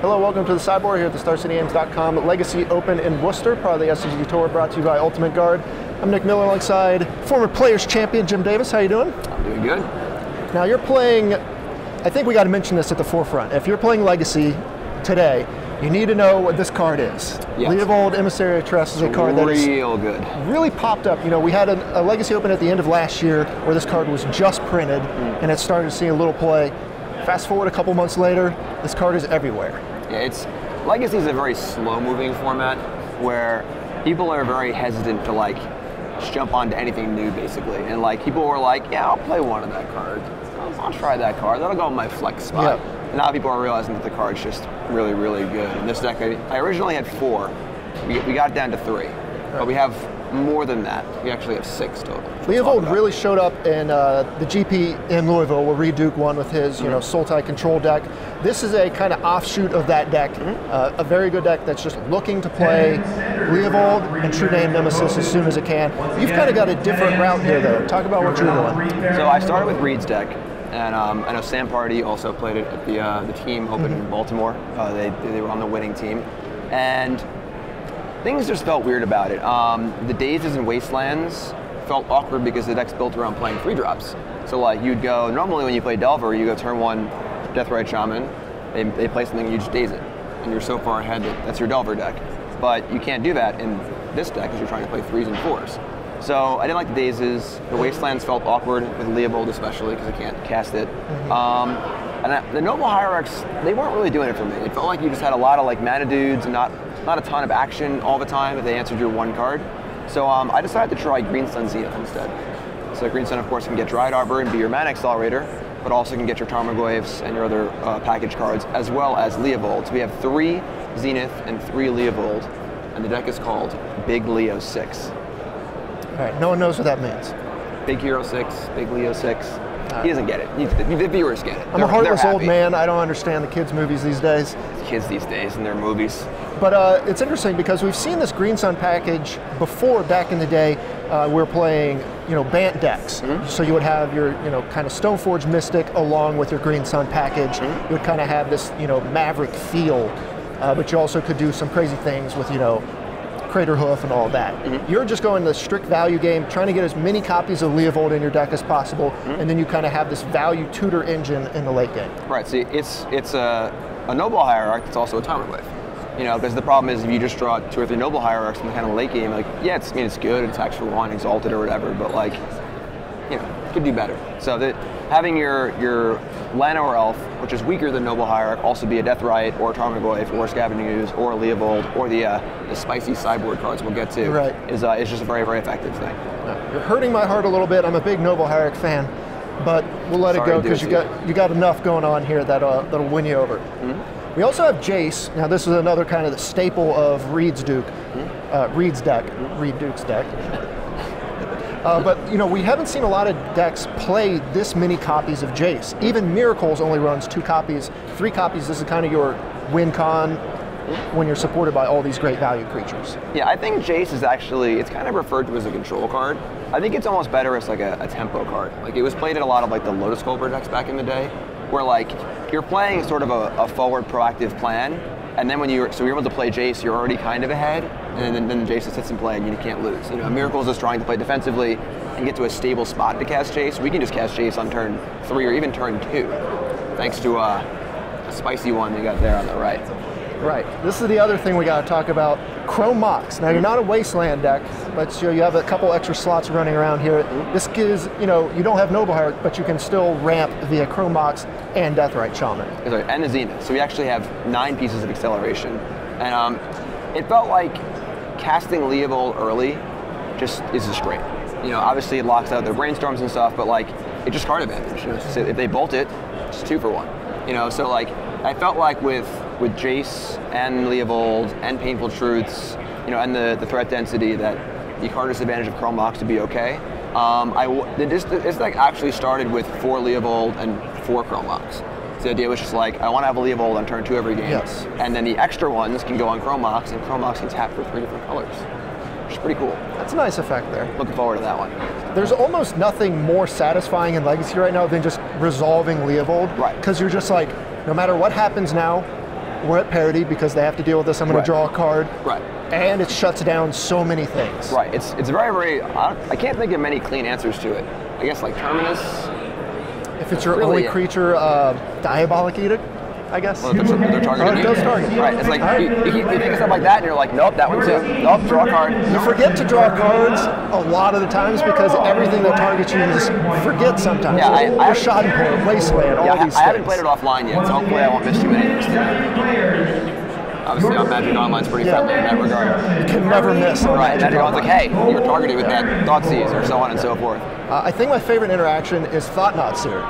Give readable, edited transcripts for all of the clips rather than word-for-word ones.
Hello, welcome to the SCGWOR here at the StarCityGames.com Legacy Open in Worcester, part of the SCGWOR brought to you by Ultimate Guard. I'm Nick Miller alongside former Players Champion Jim Davis. How you doing? I'm doing good. Now you're playing, I think we got to mention this at the forefront. If you're playing Legacy today, you need to know what this card is. Yes. Leovold Emissary of Tress is a card that is real good. Really popped up. You know, we had a Legacy Open at the end of last year where this card was just printed and it started to see a little play. Fast forward a couple months later, this card is everywhere. Yeah, Legacy is a very slow-moving format where people are very hesitant to just jump onto anything new, basically. And people were like, yeah, I'll play one of that card. I'll try that card. That'll go in my flex spot. Yeah. And now people are realizing that the card's just really, really good. In this deck, I originally had 4. We got it down to 3. Right. But we have more than that. We actually have 6 total. Leovold really showed up in the GP in Louisville where Reed Duke won with his Sultai control deck. This is a kind of offshoot of that deck. A very good deck that's just looking to play Leovold and True Name Nemesis as soon as it can. You've kind of got a different route here though. Talk about what you're doing. So I started with Reed's deck. And I know Sam Party also played it at the team open in Baltimore. They were on the winning team. And things just felt weird about it. The Dazes and Wastelands felt awkward because the deck's built around playing 3-drops. So you'd go, normally when you play Delver, you go turn 1 Deathrite Shaman, they play something, you just daze it. And you're so far ahead that that's your Delver deck. But you can't do that in this deck because you're trying to play 3s and 4s. So I didn't like the Dazes. The Wastelands felt awkward with Leovold especially because I can't cast it. And the Noble Hierarchs, they weren't really doing it for me. It felt like you just had a lot of mana dudes and not a ton of action all the time if they answered your 1 card. So I decided to try Green Sun Zenith instead. So Green Sun, of course, can get Dryad Arbor and be your mana accelerator, but also can get your Tarmogoyfs and your other package cards, as well as Leovold. So we have 3 Zenith and 3 Leovold, and the deck is called Big Leo 6. All right, no one knows what that means. Big Hero 6, Big Leo 6. He doesn't get it. The viewers get it. I'm a heartless old man. I don't understand the kids' movies these days. Kids these days and their movies. But it's interesting because we've seen this Green Sun package before. Back in the day, we're playing, Bant decks. So you would have your, kind of Stoneforge Mystic along with your Green Sun package. You would kind of have this, Maverick feel, but you also could do some crazy things with, Crater Hoof and all of that. You're just going the strict value game, trying to get as many copies of Leovold in your deck as possible, and then you kind of have this value tutor engine in the late game. Right. See, it's a Noble Hierarch. It's also a Tarmogoyf. Because the problem is if you just draw 2 or 3 Noble Hierarchs in the kind of late game, it's good, it's actually 1, Exalted or whatever, but could do better. So having your Lana or Elf, which is weaker than Noble Hierarch, also be a Deathrite or a Tarmogoyf or a Scavenging Ooze or a Leovold or the spicy sideboard cards we'll get to, is just a very, very effective thing. You're hurting my heart a little bit. I'm a big Noble Hierarch fan, but we'll let it go because you got enough going on here that'll win you over. We also have Jace. Now this is another kind of the staple of Reed's deck, Reed Duke's deck. But we haven't seen a lot of decks play this many copies of Jace. Even Miracles only runs 2 copies, 3 copies. This is kind of your win con when you're supported by all these great value creatures. Yeah, I think Jace is actually, it's kind of referred to as a control card. I think it's almost better as a tempo card. It was played in a lot of the Lotus Cobra decks back in the day, where you're playing sort of a forward proactive plan, and then when you're able to play Jace, you're already kind of ahead, and then Jace sits in play and you can't lose. Miracles is trying to play defensively and get to a stable spot to cast Jace. We can just cast Jace on turn 3 or even turn 2, thanks to a spicy one you got there on the right. Right. This is the other thing we got to talk about. Chrome Mox. Now you're not a Wasteland deck, but you have a couple extra slots running around here. This gives, you don't have Noble Hierarch, but you can still ramp via Chrome Mox and Deathrite Shaman. And the Zenith. So we actually have 9 pieces of acceleration. And it felt like casting Leovold early is just great. Obviously it locks out their brainstorms and stuff, but it's just card advantage. So if they bolt it, it's 2 for 1. So I felt like with Jace and Leovold and Painful Truths, and the threat density that the card disadvantage of Chrome Mox to be okay. This deck actually started with 4 Leovold and 4 Chrome Mox. So the idea was just I want to have a Leovold on turn 2 every game. Yes. And then the extra ones can go on Chrome Mox, and Chrome Mox can tap for 3 different colors. Which is pretty cool. That's a nice effect there. Looking forward to that one. There's almost nothing more satisfying in Legacy right now than just resolving Leovold. Right. Because you're just no matter what happens now, we're at parity because they have to deal with this. I'm going to draw a card. Right. And it shuts down so many things. Right. It's very, very. I can't think of many clean answers to it. I guess like Terminus. If it's your really only creature, Diabolic Edict, I guess. Well, they're targeting it does target. Right. It's like you think of stuff like that, and you're like, nope, that one too. Nope, draw a card. You forget to draw cards a lot of the times because everything that targets you, you just forget sometimes. Yeah, I Shodden Point, Wasteland, all these things. I haven't played it offline yet, so hopefully I won't miss too many of these. Obviously, on Magic Online's pretty friendly in that regard. You can never miss. Right, Magic Online's like, hey, you were targeted with that Thoughtseize, or so on and so forth. I think my favorite interaction is Thought-Knot Seer.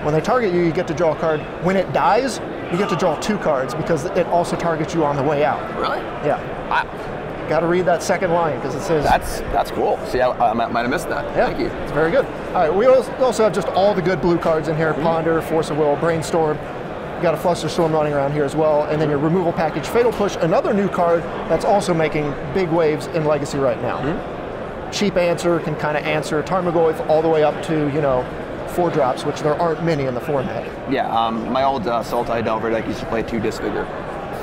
When they target you, you get to draw a card. When it dies, you get to draw 2 cards because it also targets you on the way out. Really? Yeah. Got to read that second line because it says... That's cool. See, I might have missed that. Yeah, thank you. It's very good. All right, we also have just all the good blue cards in here. Ponder, Force of Will, Brainstorm. You got a Flusterstorm running around here as well. And then your removal package, Fatal Push, another new card that's also making big waves in Legacy right now. Cheap answer, can kind of answer Tarmogoyf all the way up to, 4 drops, which there aren't many in the format. Yeah, my old Sultai Delver deck used to play 2 Disfigure,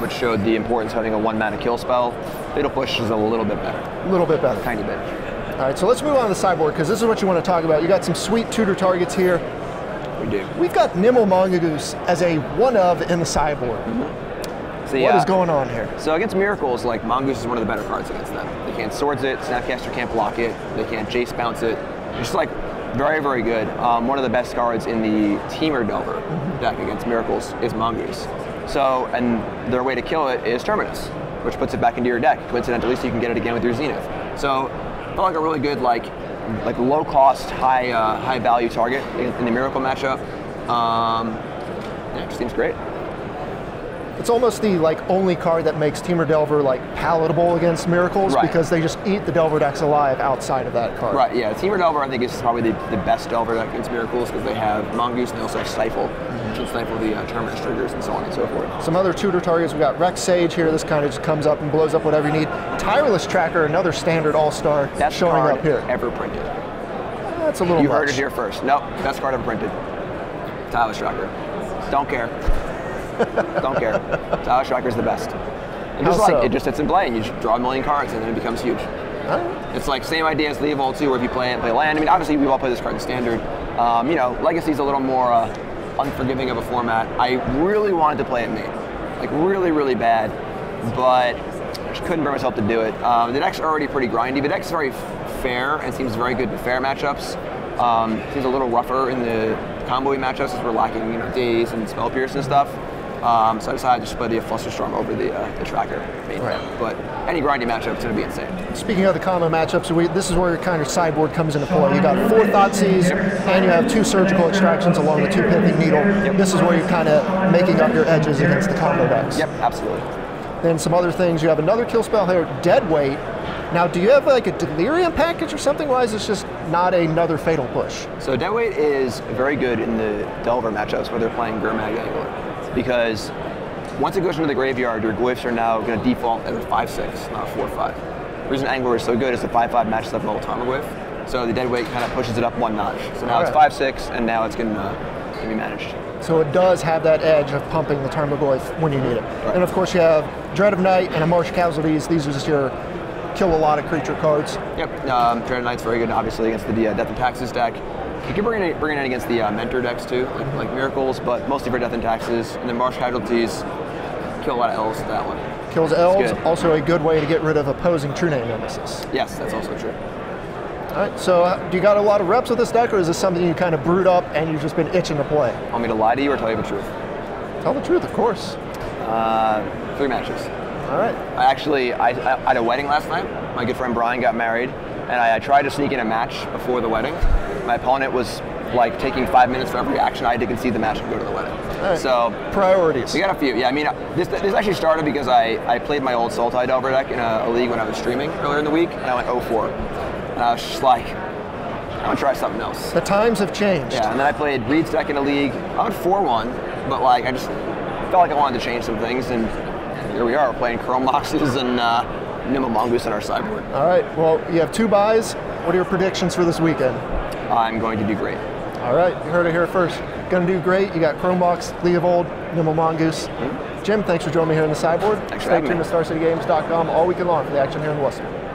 which showed the importance of having a 1-mana kill spell. Fatal Push is a little bit better. A little bit better. Tiny bit. All right, so let's move on to the sideboard, because this is what you want to talk about. You got some sweet tutor targets here. We do. We've got Nimble Mongoose as a one-of in the sideboard. So, what is going on here? So against Miracles, like, Mongoose is one of the better cards against them. They can't Swords it, Snapcaster can't block it, they can't Jace bounce it. It's just like very, very good. One of the best cards in the Teamer Delver deck against Miracles is Mongoose. So, and their way to kill it is Terminus, which puts it back into your deck. Coincidentally, so you can get it again with your Zenith. So, I felt like a really good, like low cost, high value target in the Miracle matchup. Yeah, it just seems great. It's almost the only card that makes Teamer Delver palatable against Miracles, because they just eat the Delver decks alive outside of that card. Right, yeah. Teamer Delver I think is probably the best Delver deck against Miracles because they have Mongoose and they also have Stifle, which can stifle the Terminus triggers and so on and so forth. Some other tutor targets, we got Rex Sage here. This kind of just comes up and blows up whatever you need. Tireless Tracker, another standard all-star showing up here. Ever printed. That's a little You much. heard it here first. Nope, best card ever printed. Tireless Tracker. Don't care. Don't care. Tireless Tracker is the best. And just it just sits in play, and you just draw a million cards, and then it becomes huge. It's like same idea as Leovold too, where if you play land. I mean, obviously we all play this card in standard. Legacy's a little more unforgiving of a format. I really wanted to play it main, really, really bad, but I just couldn't bring myself to do it. The deck's already pretty grindy. The deck's very fair and seems very good in fair matchups. Seems a little rougher in the combo-y matchups as we're lacking, Daze and Spell Pierce and stuff. So I decided to just play the Flusterstorm over the Tracker main deck. But any grindy matchup's going to be insane. Speaking of the combo matchups, this is where your kind of sideboard comes into play. You got 4 Thoughtseize, and you have 2 Surgical Extractions along the 2 Pithing Needle. This is where you're kind of making up your edges against the combo decks. Yep, absolutely. Then some other things. You have another kill spell here, Deadweight. Now, do you have a Delirium package or something? Why is this just not another Fatal Push? So Deadweight is very good in the Delver matchups where they're playing Gurmag Angler. Because once it goes into the graveyard, your glyphs are now going to default as a 5/6, not a 4/5. The reason Angler is so good is the 5/5 matches up well with Tarmogoyf. So the Deadweight kind of pushes it up 1 notch. So now it's 5/6, and now it's going to be managed. So it does have that edge of pumping the Tarmogoyf when you need it. Right. And of course you have Dread of Night and a Marsh Casualties. These are just your kill a lot of creature cards. Yep, Dread of Night's very good, obviously, against the Death and Taxes deck. You can bring it in against the Mentor decks too, like Miracles, but mostly for Death and Taxes. And then Marsh Casualties, kill a lot of elves with that one. Kills elves, also a good way to get rid of opposing True Name Nemesis. Yes, that's also true. All right, so do you got a lot of reps with this deck, or is this something you kind of brewed up and you've just been itching to play? Want me to lie to you or tell you the truth? Tell the truth, of course. 3 matches. All right. I had a wedding last night. My good friend Brian got married, and I tried to sneak in a match before the wedding. My opponent was taking 5 minutes for every action. I had to concede the match and go to the wedding. Right. So priorities. We got a few. Yeah, I mean, this actually started because I played my old Sultai Delver deck in a league when I was streaming earlier in the week, and I went 0-4. And I was just like, I'm gonna try something else. The times have changed. Yeah, and then I played Reed's deck in a league. I went 4-1, but I just felt like I wanted to change some things, and here we are. We're playing Chrome Boxes and Nimble Mongoose on our sideboard. All right, well, you have 2 buys. What are your predictions for this weekend? I'm going to do great. All right, you heard it here first. Going to do great. You got Chrome Box, Leovold, Nimble Mongoose. Jim, thanks for joining me here in the sideboard. Thanks for Stay having tuned me. to StarCityGames.com all weekend long for the action here in Worcester.